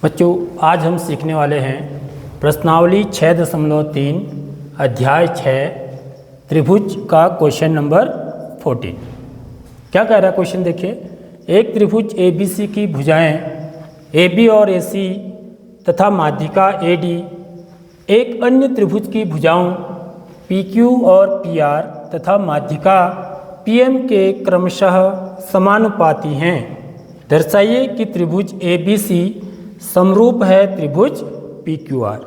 बच्चों आज हम सीखने वाले हैं प्रश्नावली 6.3 अध्याय 6 त्रिभुज का क्वेश्चन नंबर 14। क्या कह रहा है क्वेश्चन देखिए। एक त्रिभुज ABC की भुजाएं AB और AC तथा माध्यिका AD एक अन्य त्रिभुज की भुजाओं PQ और PR तथा माध्यिका PM के क्रमशः समानुपाती हैं। दर्शाइए कि त्रिभुज ABC समरूप है त्रिभुज PQR।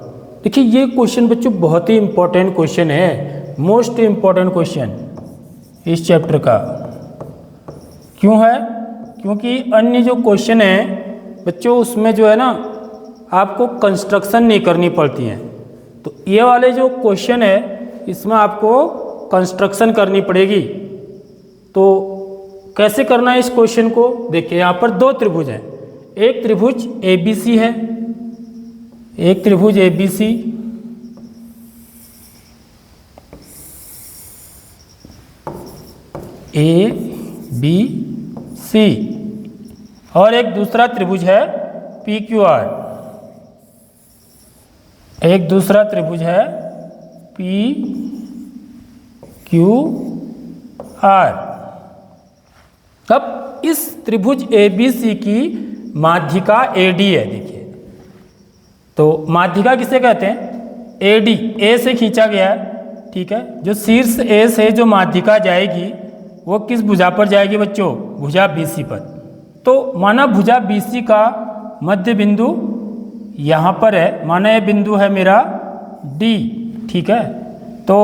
देखिए ये क्वेश्चन बच्चों बहुत ही इंपॉर्टेंट क्वेश्चन है, मोस्ट इंपॉर्टेंट क्वेश्चन इस चैप्टर का। क्यों है? क्योंकि अन्य जो क्वेश्चन है बच्चों उसमें जो है ना आपको कंस्ट्रक्शन नहीं करनी पड़ती है, तो ये वाले जो क्वेश्चन है इसमें आपको कंस्ट्रक्शन करनी पड़ेगी। तो कैसे करना है इस क्वेश्चन को? देखिए यहाँ पर दो त्रिभुज हैं, एक त्रिभुज ABC है, एक त्रिभुज ABC ABC और एक दूसरा त्रिभुज है PQR। एक दूसरा त्रिभुज है PQR। अब इस त्रिभुज ABC की माध्यिका AD है। देखिए तो माध्यिका किसे कहते हैं? AD, A से खींचा गया है, ठीक है। जो शीर्ष A से जो माध्यिका जाएगी वो किस भुजा पर जाएगी बच्चों? भुजा BC पर। तो माना भुजा BC का मध्य बिंदु यहाँ पर है, माना ये बिंदु है मेरा D, ठीक है। तो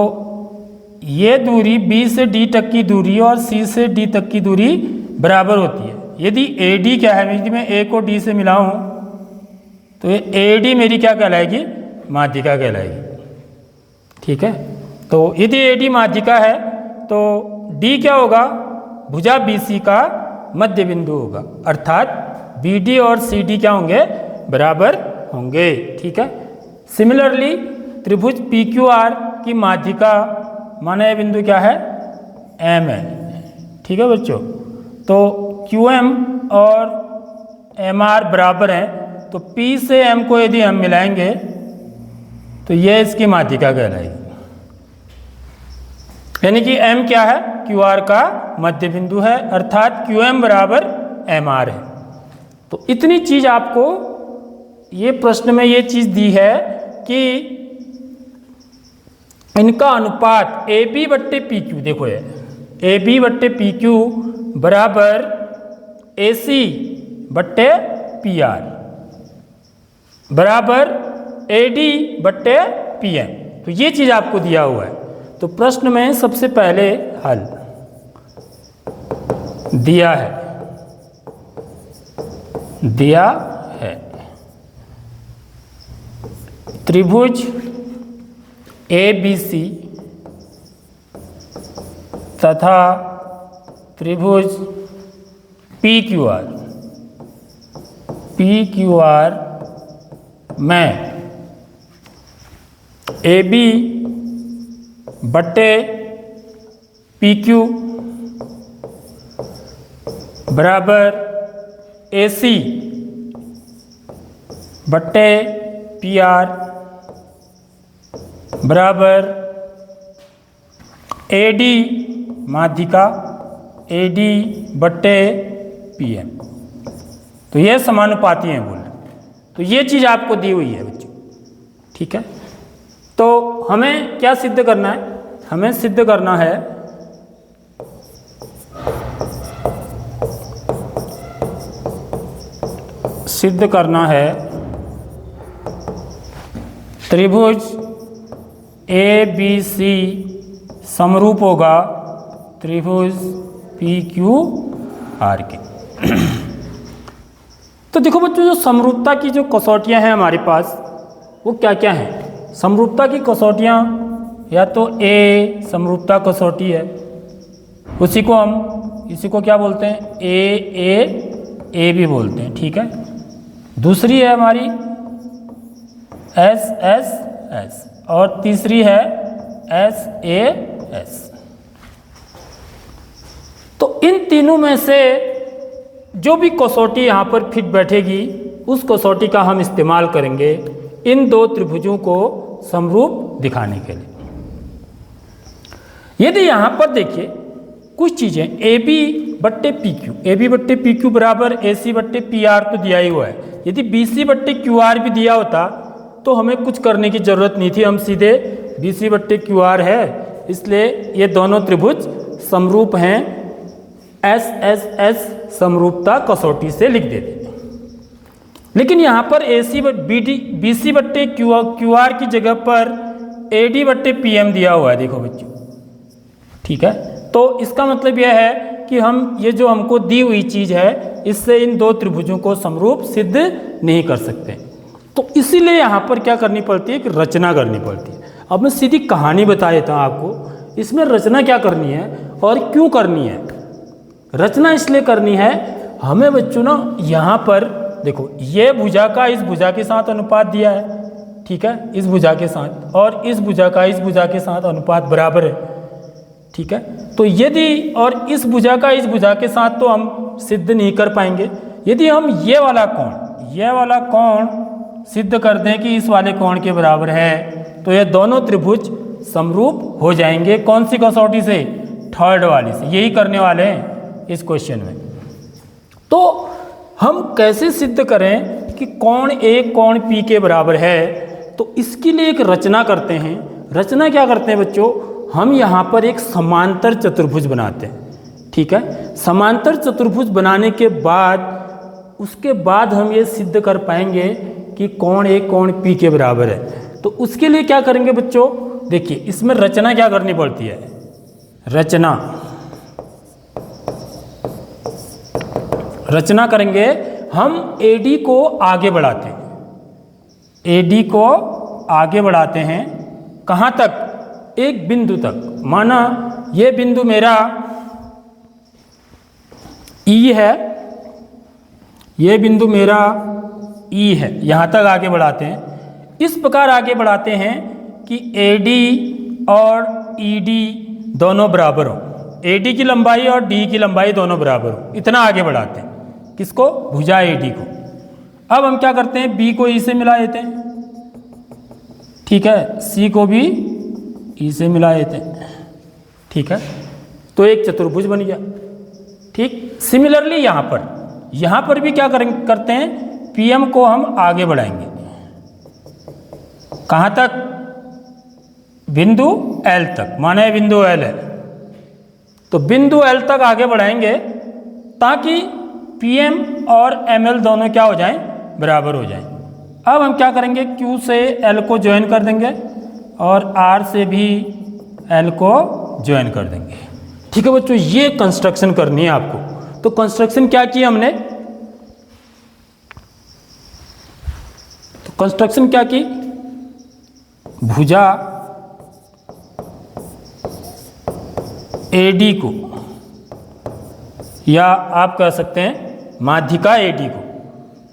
ये दूरी B से D तक की दूरी और C से D तक की दूरी बराबर होती है। यदि AD क्या है, यदि मैं A को D से मिलाऊं तो ये AD मेरी क्या कहलाएगी? माध्यिका कहलाएगी, ठीक है। तो यदि AD माध्यिका है तो D क्या होगा? भुजा BC का मध्य बिंदु होगा, अर्थात BD और CD क्या होंगे? बराबर होंगे, ठीक है। सिमिलरली त्रिभुज PQR की माध्यिका माना यह बिंदु क्या है? M है, ठीक है बच्चों। तो QM और MR बराबर हैं, तो P से M को यदि हम मिलाएंगे तो यह इसकी माध्यिका कहलाएगी। यानी कि M क्या है? QR का मध्य बिंदु है, अर्थात QM बराबर MR है। तो इतनी चीज आपको ये प्रश्न में ये चीज दी है कि इनका अनुपात AB बट्टे PQ, देखो ये AB बट्टे PQ बराबर AC बट्टे PR बराबर AD बट्टे PM। तो ये चीज आपको दिया हुआ है। तो प्रश्न में सबसे पहले हल दिया है त्रिभुज ABC तथा त्रिभुज PQR में AB बट्टे PQ बराबर AC बट्टे PR बराबर AD माध्यिका AD बट्टे PM। तो ये समानुपाती हैं बोल। तो ये चीज आपको दी हुई है बच्चों, ठीक है। तो हमें क्या सिद्ध करना है? हमें सिद्ध करना है त्रिभुज ABC समरूप होगा त्रिभुज PQR के। तो देखो बच्चों, जो समरूपता की जो कसौटियां हैं हमारे पास वो क्या क्या हैं? समरूपता की कसौटियां या तो A समरूपता कसौटी है, इसी को क्या बोलते हैं? A भी बोलते हैं, ठीक है। दूसरी है हमारी SSS और तीसरी है SAS। तो इन तीनों में से जो भी कसौटी यहाँ पर फिट बैठेगी उस कसौटी का हम इस्तेमाल करेंगे इन दो त्रिभुजों को समरूप दिखाने के लिए। यदि यहाँ पर देखिए कुछ चीज़ें ए बी बट्टे पी क्यू, ए बी बट्टे पी क्यू बराबर ए सी बट्टे पी आर तो दिया ही हुआ है। यदि बी सी बट्टे क्यू आर भी दिया होता तो हमें कुछ करने की ज़रूरत नहीं थी, हम सीधे बी सी बट्टे क्यू आर है इसलिए ये दोनों त्रिभुज समरूप हैं, एस एस एस समरूपता कसौटी से लिख देते। लेकिन यहाँ पर ए सी बी सी बट्टे क्यू आर की जगह पर ए डी बट्टे पी एम दिया हुआ है, देखो बच्चों, ठीक है। तो इसका मतलब यह है कि हम ये जो हमको दी हुई चीज़ है इससे इन दो त्रिभुजों को समरूप सिद्ध नहीं कर सकते। तो इसीलिए यहाँ पर क्या करनी पड़ती है कि रचना करनी पड़ती है। अब मैं सीधी कहानी बता देता हूँ आपको, इसमें रचना क्या करनी है और क्यों करनी है। रचना इसलिए करनी है, हमें बच्चों ना यहाँ पर देखो ये भुजा का इस भुजा के साथ अनुपात दिया है, ठीक है, इस भुजा के साथ, और इस भुजा का इस भुजा के साथ अनुपात बराबर है, ठीक है। तो यदि और इस भुजा का इस भुजा के साथ तो हम सिद्ध नहीं कर पाएंगे। यदि हम ये वाला कोण सिद्ध कर दें कि इस वाले कोण के बराबर है तो ये दोनों त्रिभुज समरूप हो जाएंगे। कौन सी कसौटी से? थर्ड वाली से। यही करने वाले हैं इस क्वेश्चन में। तो हम कैसे सिद्ध करें कि कोण ए कोण पी के बराबर है, तो इसके लिए एक रचना करते हैं। रचना क्या करते हैं बच्चों, हम यहाँ पर एक समांतर चतुर्भुज बनाते हैं, ठीक है। समांतर चतुर्भुज बनाने के बाद उसके बाद हम ये सिद्ध कर पाएंगे कि कोण ए कोण पी के बराबर है। तो उसके लिए क्या करेंगे बच्चों, देखिए इसमें रचना क्या करनी पड़ती है। रचना करेंगे हम AD को आगे बढ़ाते हैं, AD को आगे बढ़ाते हैं कहाँ तक? एक बिंदु तक। माना ये बिंदु मेरा E है, ये बिंदु मेरा E है, यहाँ तक आगे बढ़ाते हैं। इस प्रकार आगे बढ़ाते हैं कि AD और ED दोनों बराबर हो, AD की लंबाई और D की लंबाई दोनों बराबर हो, इतना आगे बढ़ाते हैं। किसको? भुजा AD को। अब हम क्या करते हैं, B को E से मिला देते हैं, ठीक है, C को भी E से मिला देते हैं, ठीक है। तो एक चतुर्भुज बन गया, ठीक। सिमिलरली यहाँ पर भी क्या करते हैं, PM को हम आगे बढ़ाएंगे कहाँ तक? बिंदु L तक। माना ये बिंदु L है, तो बिंदु L तक आगे बढ़ाएंगे ताकि PM और ML दोनों क्या हो जाएं? बराबर हो जाएं। अब हम क्या करेंगे, Q से L को ज्वाइन कर देंगे और R से भी L को ज्वाइन कर देंगे, ठीक है बच्चों। ये कंस्ट्रक्शन करनी है आपको। तो कंस्ट्रक्शन क्या की हमने, तो कंस्ट्रक्शन क्या की, भुजा AD को, या आप कह सकते हैं माध्यिका AD को,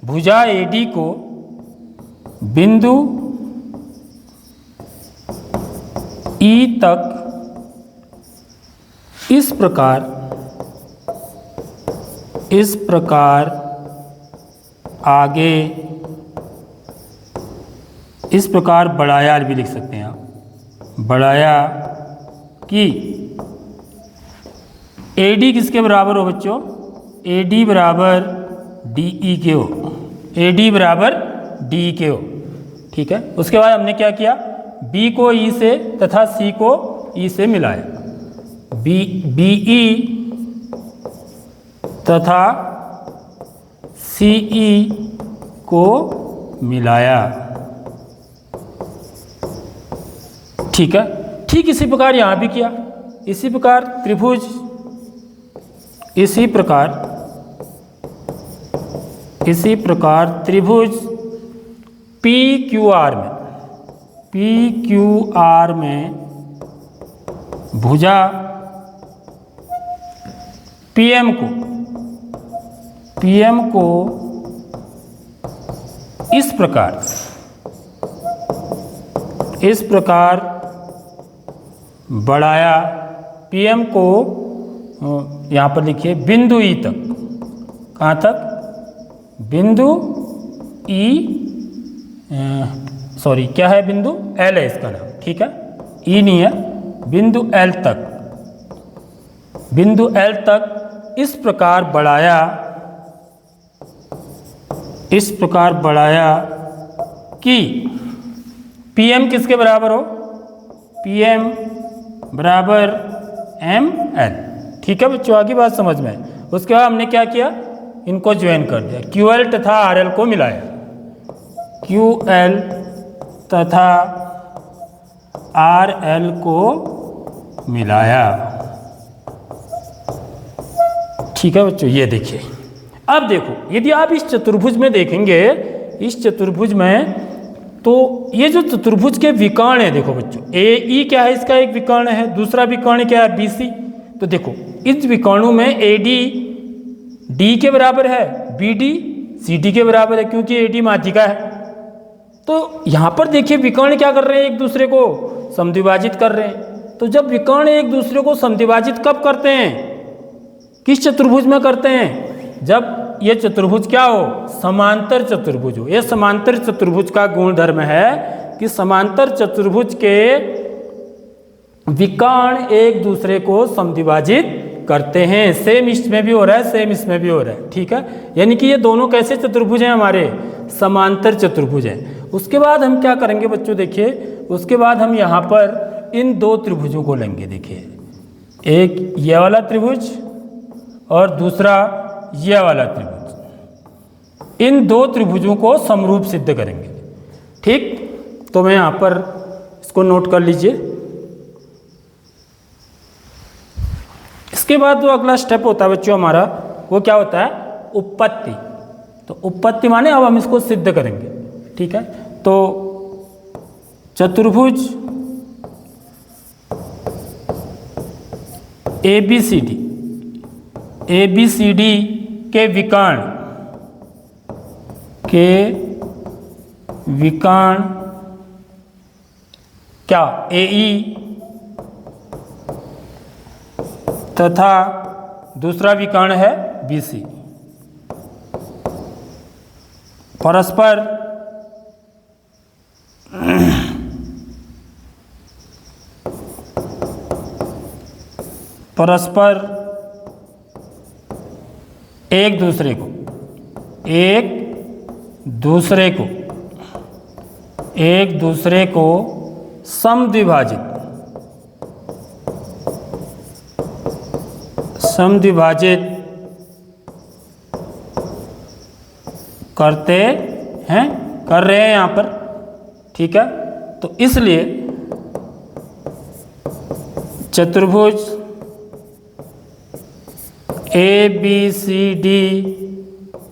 भुजा AD को बिंदु E तक इस प्रकार आगे, इस प्रकार बढ़ाया भी लिख सकते हैं आप, बढ़ाया कि AD किसके बराबर हो बच्चों, AD बराबर DE के हो, AD बराबर DE के हो, ठीक है। उसके बाद हमने क्या किया, B को E से तथा C को E से मिलाया, BE तथा CE को मिलाया, ठीक है। ठीक इसी प्रकार यहाँ भी किया। इसी प्रकार त्रिभुज, इसी प्रकार त्रिभुज PQR में भुजा PM को इस प्रकार बढ़ाया, PM को यहाँ पर लिखिए बिंदु E तक। कहाँ तक? बिंदु सॉरी क्या है, बिंदु एल है इसका नाम, ठीक है, ई नहीं है, बिंदु एल तक, बिंदु एल तक इस प्रकार बढ़ाया कि PM किसके बराबर हो, PM बराबर ML, ठीक है बच्चों, आगे बात समझ में। उसके बाद हमने क्या किया, इनको ज्वाइन कर दिया, QL तथा RL को मिलाया, QL तथा RL को मिलाया, ठीक है बच्चों। ये देखिए, अब देखो यदि आप इस चतुर्भुज में देखेंगे, इस चतुर्भुज में, तो ये जो चतुर्भुज के विकर्ण है, देखो बच्चों, AE क्या है, इसका एक विकर्ण है, दूसरा विकर्ण क्या है, BC। तो देखो इस विकर्णों में AD D के बराबर है, BD CD के बराबर है, क्योंकि AD माध्यिका है। तो यहाँ पर देखिए विकर्ण क्या कर रहे हैं, एक दूसरे को समद्विभाजित कर रहे हैं। तो जब विकर्ण एक दूसरे को समद्विभाजित कब करते हैं, किस चतुर्भुज में करते हैं, जब ये चतुर्भुज क्या हो, समांतर चतुर्भुज हो। ये समांतर चतुर्भुज का गुणधर्म है कि समांतर चतुर्भुज के विकर्ण एक दूसरे को समद्विभाजित करते हैं। सेम इसमें भी हो रहा है, सेम इसमें भी हो रहा है, ठीक है। यानी कि ये दोनों कैसे चतुर्भुज हैं, हमारे समांतर चतुर्भुज हैं। उसके बाद हम क्या करेंगे बच्चों, देखिए उसके बाद हम यहाँ पर इन दो त्रिभुजों को लेंगे। देखिए एक ये वाला त्रिभुज और दूसरा ये वाला त्रिभुज, इन दो त्रिभुजों को समरूप सिद्ध करेंगे, ठीक। तो मैं यहाँ पर इसको नोट कर लीजिए। इसके बाद जो अगला स्टेप होता है बच्चों हमारा, वो क्या होता है, उपपत्ति। तो उपपत्ति माने अब हम इसको सिद्ध करेंगे, ठीक है। तो चतुर्भुज ABCD के विकर्ण क्या, AE तथा दूसरा विकर्ण है BC, परस्पर एक दूसरे को समद्विभाजित करते हैं, कर रहे हैं यहाँ पर, ठीक है। तो इसलिए चतुर्भुज ABCD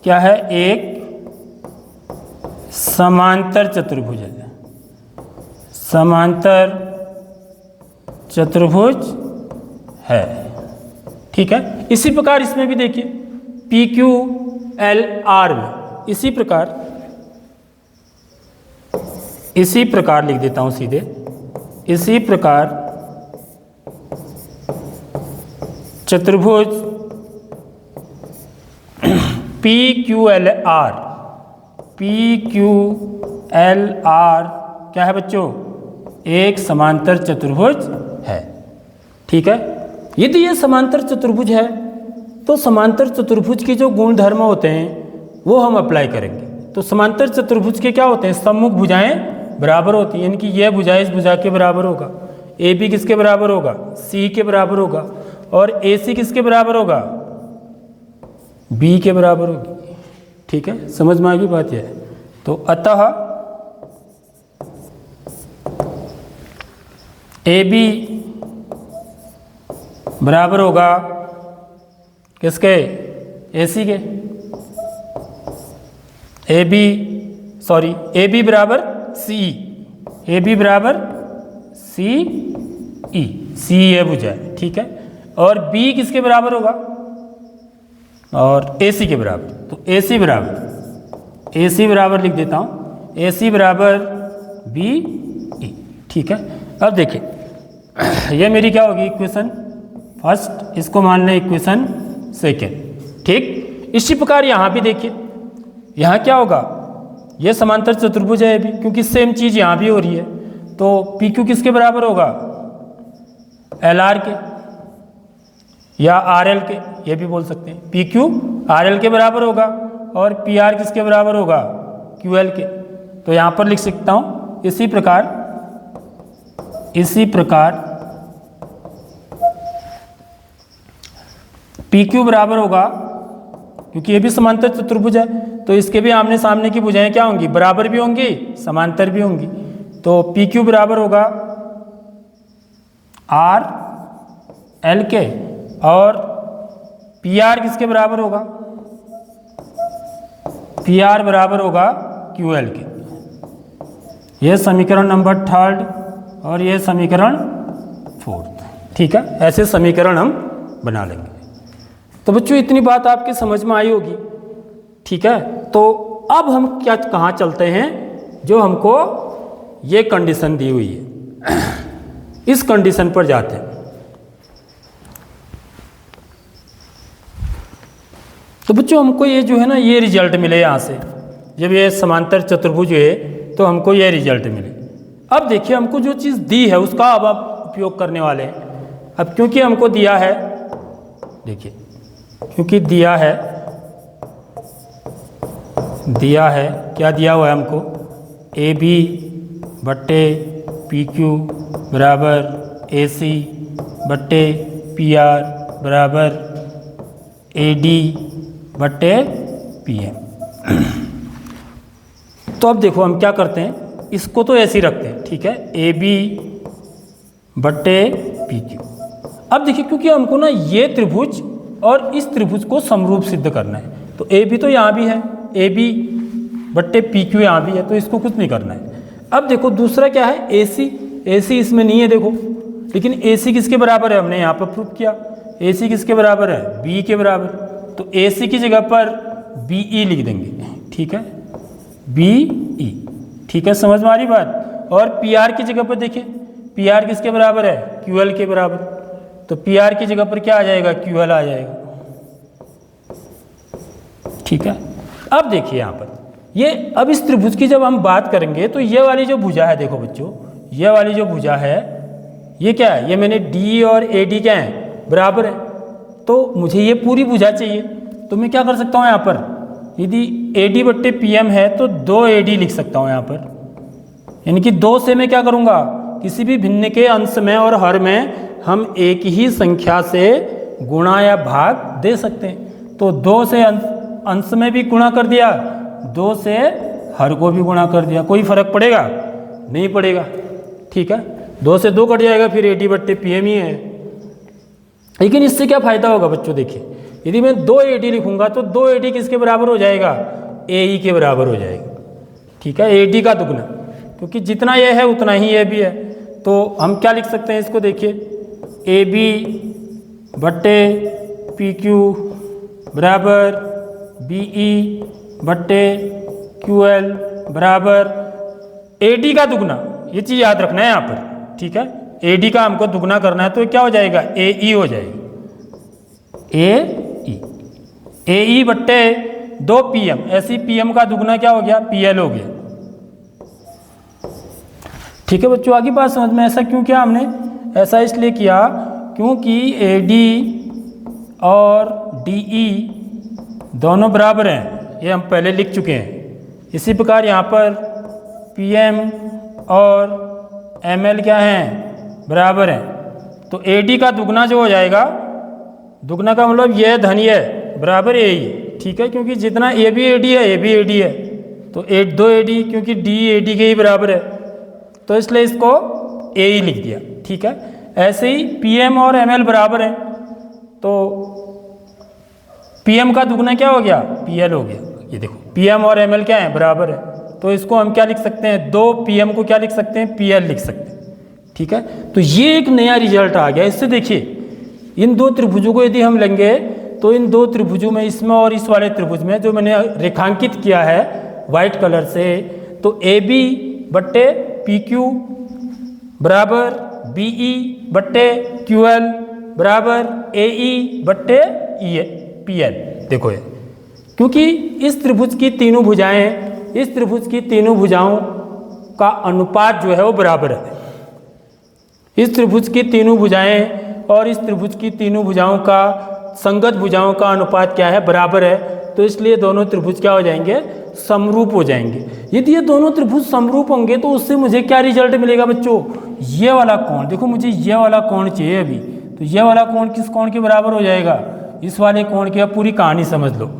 क्या है, एक समांतर चतुर्भुज है, समांतर चतुर्भुज है, ठीक है। इसी प्रकार इसमें भी देखिए PQLR में इसी प्रकार लिख देता हूं सीधे, इसी प्रकार चतुर्भुज PQLR क्या है बच्चों, एक समांतर चतुर्भुज है, ठीक है। यदि ये समांतर चतुर्भुज है तो समांतर चतुर्भुज के जो गुण धर्म होते हैं वो हम अप्लाई करेंगे। तो समांतर चतुर्भुज के क्या होते हैं, सम्मुख भुजाएं बराबर होती हैं, यानी कि यह भुजा इस भुजा के बराबर होगा, AB किसके बराबर होगा, C के बराबर होगा, और AC किसके बराबर होगा, B के बराबर होगी, ठीक है। समझ में आ गई बात यह है। तो अतः AB बराबर होगा किसके, AC के, AB बराबर CE, AB बराबर CE, CE ये भुजा है, ठीक है। और B किसके बराबर होगा, और AC के बराबर। तो AC बराबर लिख देता हूँ, AC बराबर BE, ठीक है। अब देखिए ये मेरी क्या होगी, इक्वेशन फर्स्ट, इसको मान लें इक्वेशन सेकेंड, ठीक। इसी प्रकार यहाँ भी देखिए, यहाँ क्या होगा, ये समांतर चतुर्भुज है भी, क्योंकि सेम चीज़ यहाँ भी हो रही है। तो पी क्यू किसके बराबर होगा? एल आर के या आर एल के, ये भी बोल सकते हैं। पी क्यू आर एल के बराबर होगा और पी आर किसके बराबर होगा? क्यू एल के। तो यहाँ पर लिख सकता हूँ इसी प्रकार पी क्यू बराबर होगा, क्योंकि ये भी समांतर चतुर्भुज है, तो इसके भी आमने सामने की भुजाएं क्या होंगी? बराबर भी होंगी, समांतर भी होंगी। तो पी क्यू बराबर होगा आर एल के और पी आर किसके बराबर होगा? पी आर बराबर होगा क्यू एल के। यह समीकरण नंबर 3 और यह समीकरण 4। ठीक है, ऐसे समीकरण हम बना लेंगे। तो बच्चों इतनी बात आपके समझ में आई होगी। ठीक है, तो अब हम क्या कहाँ चलते हैं? जो हमको ये कंडीशन दी हुई है इस कंडीशन पर जाते हैं। तो बच्चों हमको ये जो है ना, ये रिजल्ट मिले यहाँ से, जब ये समांतर चतुर्भुज है तो हमको ये रिजल्ट मिले। अब देखिए हमको जो चीज़ दी है उसका अब आप उपयोग करने वाले हैं। अब क्योंकि हमको दिया है, देखिए क्योंकि दिया है क्या दिया हुआ है हमको? ए बी बट्टे पी क्यू बराबर ए सी बट्टे पी आर बराबर ए डी बट्टे पी एम। तो अब देखो हम क्या करते हैं, इसको तो ऐसे ही रखते हैं। ठीक है, ए बी बट्टे पी क्यू। अब देखिए क्योंकि हमको ना ये त्रिभुज और इस त्रिभुज को समरूप सिद्ध करना है, तो ए बी तो यहाँ भी है, ए बी बट्टे पी क्यू यहाँ भी है, तो इसको कुछ नहीं करना है। अब देखो दूसरा क्या है? ए सी। ए सी इसमें नहीं है देखो, लेकिन ए सी किसके बराबर है? हमने यहाँ पर प्रूफ किया, ए सी किसके बराबर है? बी के बराबर। तो ए सी की जगह पर बी ई लिख देंगे। ठीक है, बी ई। ठीक है, समझ में आ रही बात? और पी आर की जगह पर देखिए, पी आर किसके बराबर है? क्यू एल के बराबर। तो पी आर की जगह पर क्या आ जाएगा? क्यू एल आ जाएगा। ठीक है, अब देखिए यहाँ पर ये, अब इस त्रिभुज की जब हम बात करेंगे तो ये वाली जो भुजा है, देखो बच्चों ये वाली जो भुजा है ये क्या है? ये मैंने डी और ए डी क्या है? बराबर है। तो मुझे ये पूरी भुजा चाहिए, तो मैं क्या कर सकता हूँ यहाँ पर? यदि ए डी बट्टे पी एम है तो 2 ए डी लिख सकता हूँ यहाँ पर, यानी कि 2 से मैं क्या करूँगा? किसी भी भिन्न के अंश में और हर में हम एक ही संख्या से गुणा या भाग दे सकते हैं। तो 2 से अंश में भी गुणा कर दिया, 2 से हर को भी गुणा कर दिया, कोई फर्क पड़ेगा? नहीं पड़ेगा। ठीक है, 2 से 2 कट जाएगा, फिर ए डी बट्टे पी एम ही है। लेकिन इससे क्या फायदा होगा बच्चों? देखिए यदि मैं 2 ए डी लिखूंगा तो 2 ए डी किसके बराबर हो जाएगा? ए ई के बराबर हो जाएगा। ठीक है, ए डी का दुगना, क्योंकि जितना ये है उतना ही ये भी है। तो हम क्या लिख सकते हैं इसको? देखिए ए बी बट्टे पी क्यू बराबर बी ई बट्टे क्यू एल बराबर ए डी का दुगना। ये चीज़ याद रखना है यहाँ पर। ठीक है, ए डी का हमको दुगना करना है तो क्या हो जाएगा? ए ई हो जाएगा, ए ई बट्टे 2 पी एम। ऐसी पी एम का दुगना क्या हो गया? पी एल हो गया। ठीक है बच्चों, आगे बात समझ में। ऐसा क्यों किया हमने? ऐसा इसलिए किया क्योंकि ए डी और डी ई दोनों बराबर हैं, ये हम पहले लिख चुके हैं। इसी प्रकार यहाँ पर पी एम और एम एल क्या हैं? बराबर हैं। तो ए डी का दुगना जो हो जाएगा, दुगना का मतलब ये धन ये बराबर ए ई। ठीक है, क्योंकि जितना ए बी ए डी है, ए बी ए डी है, तो 2 ए डी, क्योंकि डी ए डी के ही बराबर है, तो इसलिए इसको ए ई लिख दिया। ठीक है, ऐसे ही पी एम और एम एल बराबर हैं, तो पी एम का दुगना क्या हो गया? पी एल हो गया। ये देखो पी एम और एम एल क्या है? बराबर है, तो इसको हम क्या लिख सकते हैं? 2 पी एम को क्या लिख सकते हैं? पी एल लिख सकते हैं। ठीक है, तो ये एक नया रिजल्ट आ गया। इससे देखिए इन 2 त्रिभुजों को यदि हम लेंगे तो इन 2 त्रिभुजों में, इसमें और इस वाले त्रिभुज में जो मैंने रेखांकित किया है वाइट कलर से, तो ए बी बट्टे पी क्यू बराबर बी ई बट्टे क्यू एल बराबर ए ई बट्टे ई पी एल। देखो ये, क्योंकि इस त्रिभुज की तीनों भुजाएं इस त्रिभुज की तीनों भुजाओं का अनुपात जो है वो बराबर है। इस त्रिभुज की तीनों भुजाएं और इस त्रिभुज की तीनों भुजाओं का संगत भुजाओं का अनुपात क्या है, बराबर है। तो इसलिए दोनों त्रिभुज क्या हो जाएंगे, समरूप हो जाएंगे। यदि ये दोनों त्रिभुज समरूप होंगे तो उससे मुझे क्या रिजल्ट मिलेगा बच्चों, ये वाला कोण, देखो मुझे ये वाला कोण चाहिए अभी, तो ये वाला कोण किस कोण के बराबर हो जाएगा, इस वाले कोण की। अब पूरी कहानी समझ लो,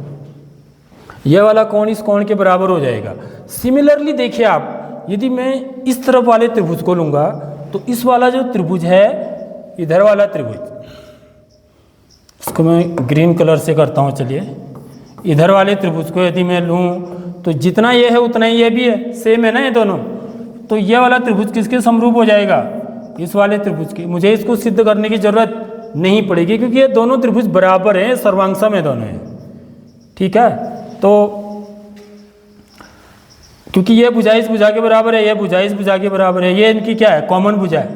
ये वाला कोण इस कोण के बराबर हो जाएगा। सिमिलरली देखिए आप, यदि मैं इस तरफ वाले त्रिभुज को लूंगा तो इस वाला जो त्रिभुज है, इधर वाला त्रिभुज, इसको मैं ग्रीन कलर से करता हूँ, चलिए। इधर वाले त्रिभुज को यदि मैं लूँ तो जितना ये है उतना ही ये भी है, सेम है ना ये दोनों। तो ये वाला त्रिभुज किसके समरूप हो जाएगा, इस वाले त्रिभुज के। मुझे इसको सिद्ध करने की जरूरत नहीं पड़ेगी क्योंकि ये दोनों त्रिभुज बराबर हैं, सर्वांगसम है दोनों हैं, ठीक है। तो क्योंकि ये भुजा इस भुजा के बराबर है, ये भुजा इस भुजा के बराबर है, ये इनकी क्या है, कॉमन भुजा है।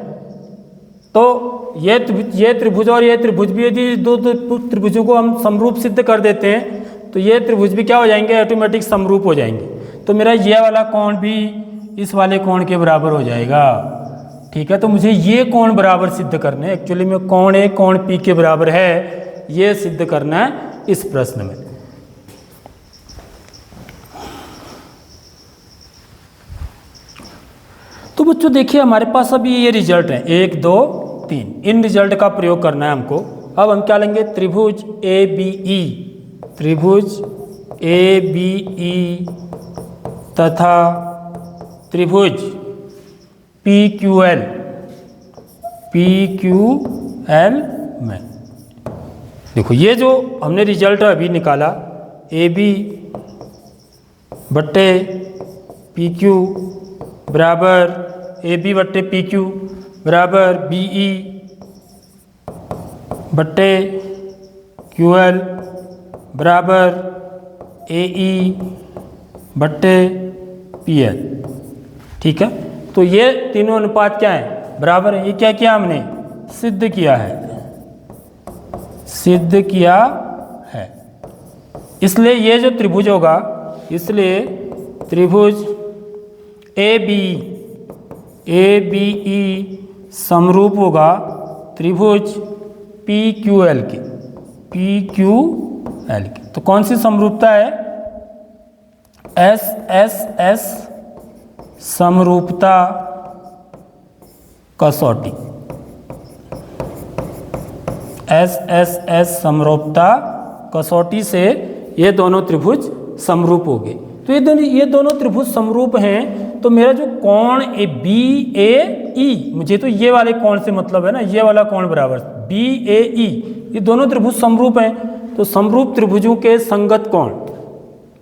तो ये त्रिभुज और ये त्रिभुज भी, यदि दो त्रिभुजों को हम समरूप सिद्ध कर देते हैं तो ये त्रिभुज भी क्या हो जाएंगे, ऑटोमेटिक समरूप हो जाएंगे। तो मेरा ये वाला कोण भी इस वाले कोण के बराबर हो जाएगा, ठीक है। तो मुझे ये कोण बराबर सिद्ध करना है, एक्चुअली में कोण ए कोण पी के बराबर है, ये सिद्ध करना है इस प्रश्न में। तो बच्चों देखिए हमारे पास अभी ये रिजल्ट है 1 2 3, इन रिजल्ट का प्रयोग करना है हमको। अब हम क्या लेंगे, त्रिभुज ए बी ई, त्रिभुज ए बी ई तथा त्रिभुज पी क्यू एल में। देखो ये जो हमने रिजल्ट अभी निकाला, ए बी बट्टे पी क्यू बराबर ए बी बट्टे पी क्यू बराबर बी ई बट्टे क्यू एल बराबर ए ई बट्टे पी एल, ठीक है। तो ये तीनों अनुपात क्या है, बराबर है। ये क्या किया हमने, सिद्ध किया है, सिद्ध किया है। इसलिए ये जो त्रिभुज होगा, इसलिए त्रिभुज ए बी ई समरूप होगा त्रिभुज पी क्यू एल के, पी क्यू एल की। तो कौन सी समरूपता है, एस एस एस समरूपता कसौटी, एस एस एस समरूपता कसौटी से ये दोनों त्रिभुज समरूप हो गए। तो ये दोनों त्रिभुज समरूप हैं, तो मेरा जो कोण ए बी ए ई, मुझे तो ये वाले कोण से मतलब है ना, ये वाला कोण बराबर बी ए ई, ये दोनों त्रिभुज समरूप हैं। तो समरूप त्रिभुजों के संगत कोण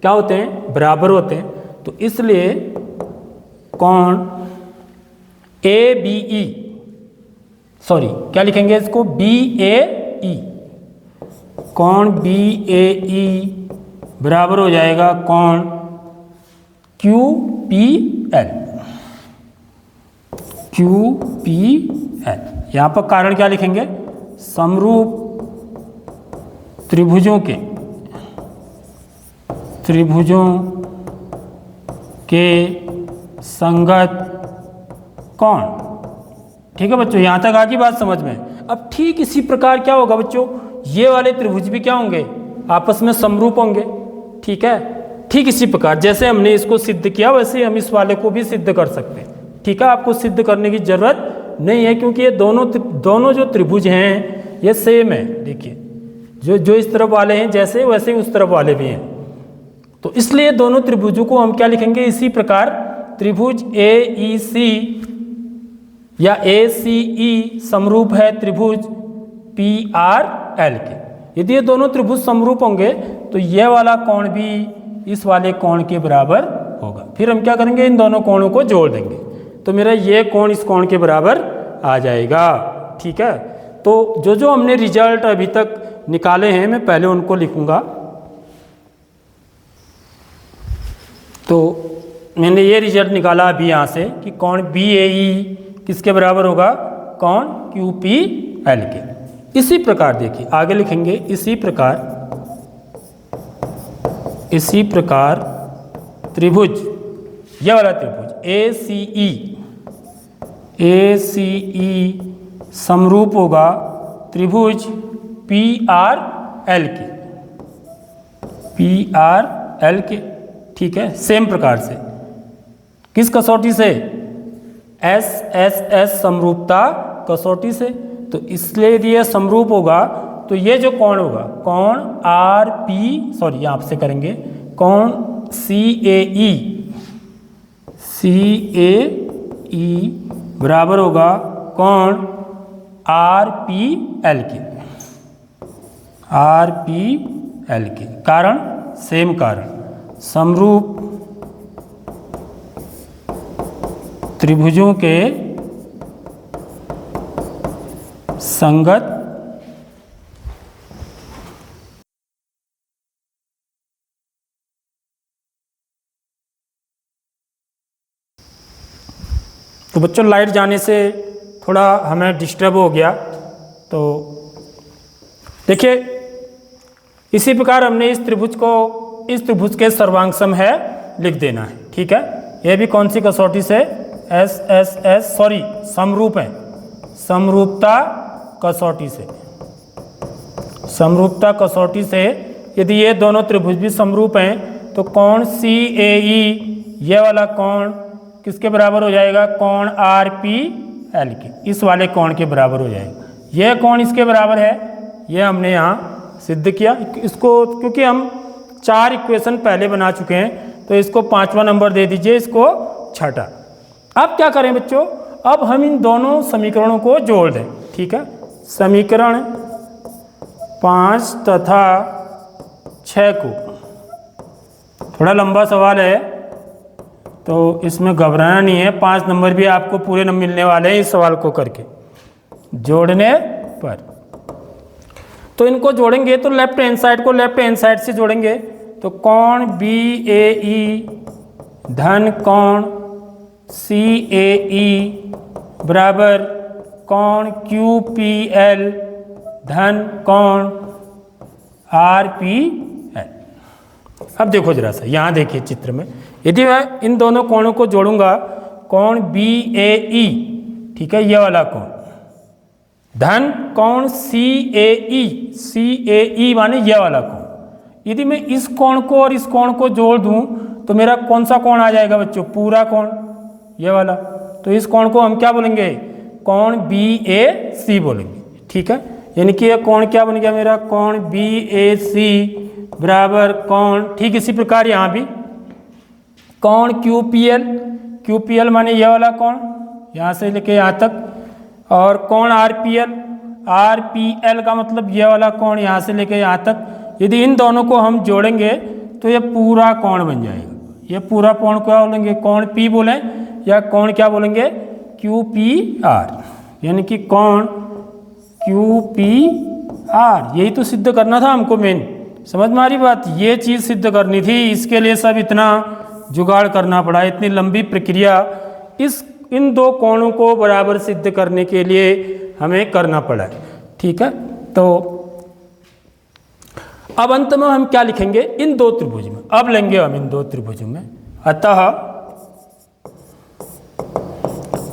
क्या होते हैं, बराबर होते हैं। तो इसलिए कोण ए बी ई, सॉरी क्या लिखेंगे इसको, बी ए ई, कोण बी ए ई बराबर हो जाएगा कोण Q P L, Q P L. यहां पर कारण क्या लिखेंगे, समरूप त्रिभुजों के संगत कोण, ठीक है बच्चों, यहां तक आगे बात समझ में। अब ठीक इसी प्रकार क्या होगा बच्चों, ये वाले त्रिभुज भी क्या होंगे, आपस में समरूप होंगे, ठीक है। ठीक इसी प्रकार जैसे हमने इसको सिद्ध किया वैसे हम इस वाले को भी सिद्ध कर सकते हैं, ठीक है। आपको सिद्ध करने की जरूरत नहीं है क्योंकि ये दोनों जो त्रिभुज हैं ये सेम है। देखिए जो इस तरफ वाले हैं जैसे वैसे उस तरफ वाले भी हैं। तो इसलिए दोनों त्रिभुजों को हम क्या लिखेंगे, इसी प्रकार त्रिभुज ए ई सी या ए सी ई समरूप है त्रिभुज पी आर एल के। यदि ये दोनों त्रिभुज समरूप होंगे तो यह वाला कोण भी इस वाले कोण के बराबर होगा। फिर हम क्या करेंगे, इन दोनों कोणों को जोड़ देंगे तो मेरा ये कोण इस कोण के बराबर आ जाएगा, ठीक है। तो जो हमने रिजल्ट अभी तक निकाले हैं मैं पहले उनको लिखूंगा। तो मैंने ये रिजल्ट निकाला अभी यहाँ से कि कोण बी ए ई किसके बराबर होगा, कोण क्यू पी एल के। इसी प्रकार देखिए आगे लिखेंगे, इसी प्रकार त्रिभुज ये वाला त्रिभुज ए सी ई समरूप होगा त्रिभुज पी आर एल के, ठीक है। सेम प्रकार से किस कसौटी से? एस समरूपता कसौटी से। तो इसलिए यदि ये समरूप होगा तो ये जो कोण होगा, कोण आर पी, सॉरी यहाँ से करेंगे, कोण सी ए ई बराबर होगा कोण आर पी एल के। कारण सेम कारण, समरूप त्रिभुजों के संगत तो बच्चों लाइट जाने से थोड़ा हमें डिस्टर्ब हो गया। तो देखिए इसी प्रकार हमने इस त्रिभुज के सर्वांग सम है लिख देना है, ठीक है। यह भी कौन सी कसौटी से? समरूप है, समरूपता कसौटी से। समरूपता कसौटी से यदि ये दोनों त्रिभुज भी समरूप हैं तो कोण सी ए ई, ये वाला कोण किसके बराबर हो जाएगा? कोण आर पी एल के, इस वाले कोण के बराबर हो जाएगा। यह कोण इसके बराबर है, यह हमने यहाँ सिद्ध किया। इसको क्योंकि हम 4 इक्वेशन पहले बना चुके हैं तो इसको 5वां नंबर दे दीजिए, इसको 6ठा। अब क्या करें बच्चों? अब हम इन दोनों समीकरणों को जोड़ दें, ठीक है। समीकरण 5 तथा 6 को, थोड़ा लंबा सवाल है तो इसमें घबराना नहीं है, 5 नंबर भी आपको पूरे नंबर मिलने वाले हैं इस सवाल को करके जोड़ने पर। तो इनको जोड़ेंगे तो लेफ्ट हैंड साइड को लेफ्ट हैंड साइड से जोड़ेंगे तो कोण बी ए ई धन कोण सी ए ई बराबर कोण क्यू पी एल धन कोण आर पी एल। अब देखो जरा सा, यहाँ देखिए चित्र में, यदि मैं इन दोनों कोणों को जोड़ूंगा, कोण बी ए ई, ठीक है, ये वाला कोण, धन कोण सी ए ई माने ये वाला कोण। यदि मैं इस कोण को और इस कोण को जोड़ दूं तो मेरा कौन सा कोण आ जाएगा बच्चों? पूरा कोण, ये वाला। तो इस कोण को हम क्या बोलेंगे? कोण बी ए सी बोलेंगे, ठीक है। यानी कि ये कोण क्या बन गया मेरा? कोण बी ए सी बराबर कोण, ठीक इसी प्रकार यहाँ भी कोण क्यू पी एल माने ये वाला कोण, यहाँ से लेके यहाँ तक, और कोण आर पी एल का मतलब ये वाला कोण यहाँ से लेके यहाँ तक। यदि इन दोनों को हम जोड़ेंगे तो ये पूरा कोण बन जाएगा। ये पूरा कोण क्या बोलेंगे? कोण पी बोले या कोण क्या बोलेंगे? क्यू पी आर, यानी कि कोण क्यू पी आर। यही तो सिद्ध करना था हमको मेन, समझ में आ रही बात? ये चीज़ सिद्ध करनी थी, इसके लिए सब इतना जुगाड़ करना पड़ा, इतनी लंबी प्रक्रिया इन दो कोणों को बराबर सिद्ध करने के लिए हमें करना पड़ा, ठीक है। तो अब अंत में हम क्या लिखेंगे? इन दो त्रिभुज में, अब लेंगे हम इन दो त्रिभुजों में, अतः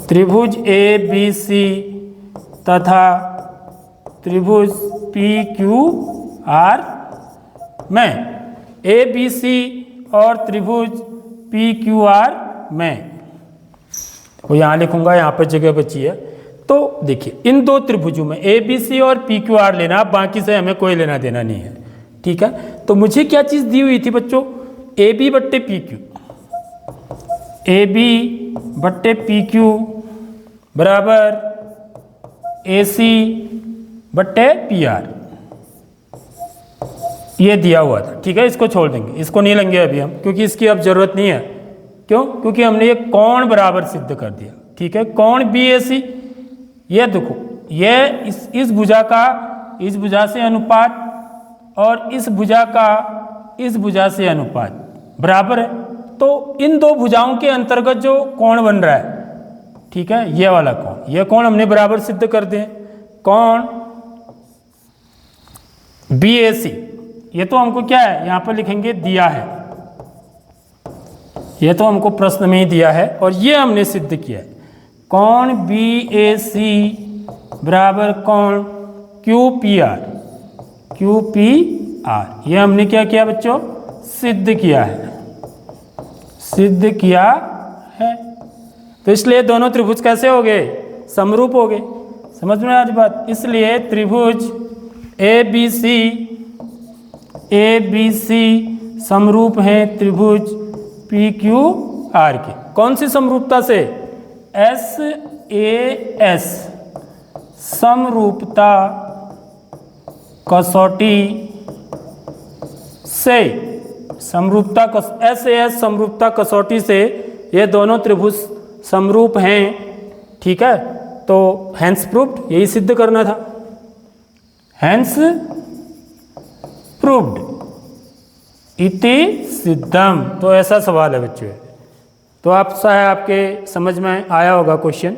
त्रिभुज ए बी सी तथा त्रिभुज पी क्यू आर में, ए बी सी और त्रिभुज पी क्यू आर में, वो यहाँ लिखूंगा, यहाँ पर जगह बची है। तो देखिए इन दो त्रिभुजों में ए बी सी और पी क्यू आर लेना, बाकी से हमें कोई लेना देना नहीं है, ठीक है। तो मुझे क्या चीज़ दी हुई थी बच्चों? ए बी बट्टे पी क्यू, ए बी बट्टे पी क्यू बराबर ए सी बट्टे पी आर, ये दिया हुआ था, ठीक है। इसको छोड़ देंगे, इसको नहीं लेंगे अभी हम, क्योंकि इसकी अब जरूरत नहीं है। क्यों? क्योंकि हमने ये कोण बराबर सिद्ध कर दिया, ठीक है। कोण बी ए सी, ये देखो, ये इस भुजा का इस भुजा से अनुपात और इस भुजा का इस भुजा से अनुपात बराबर है। तो इन दो भुजाओं के अंतर्गत जो कोण बन रहा है, ठीक है, ये वाला कोण, ये कोण हमने बराबर सिद्ध कर दिए। कोण बी ए सी, ये तो हमको क्या है यहाँ पर लिखेंगे, दिया है, ये तो हमको प्रश्न में ही दिया है और ये हमने सिद्ध किया है। कौन BAC बराबर कौन QPR, QPR ये हमने क्या किया बच्चों, सिद्ध किया है, सिद्ध किया है। तो इसलिए दोनों त्रिभुज कैसे हो गए, समरूप हो गए। समझ में आज बात। इसलिए त्रिभुज ABC समरूप हैं त्रिभुज PQR के। कौन सी समरूपता से, SAS समरूपता कसौटी से, समरूपता SAS समरूपता कसौटी से ये दोनों त्रिभुज समरूप हैं। ठीक है, तो हैंस प्रूव्ड, यही सिद्ध करना था, हैंस प्रूव्ड इति सिद्धम। तो ऐसा सवाल है बच्चों। तो आप शायद आपके समझ में आया होगा क्वेश्चन।